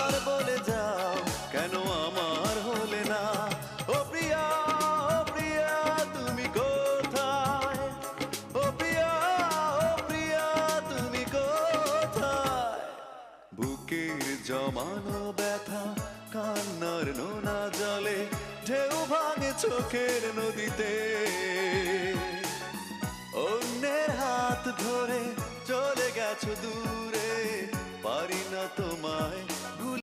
একবার বলে যাও কেন আমার হলে না? ও প্রিয়া, ও প্রিয়া তুমি কোথায়? ও প্রিয়া, ও প্রিয়া তুমি কোথায়? বুকের জমানো ব্যথা কান্নার নোনা জলে ঢেউ ভাঙে চোখের নদীতে। অন্যের হাত ধরে চলে গেছো দূরে, পারি না তোমায়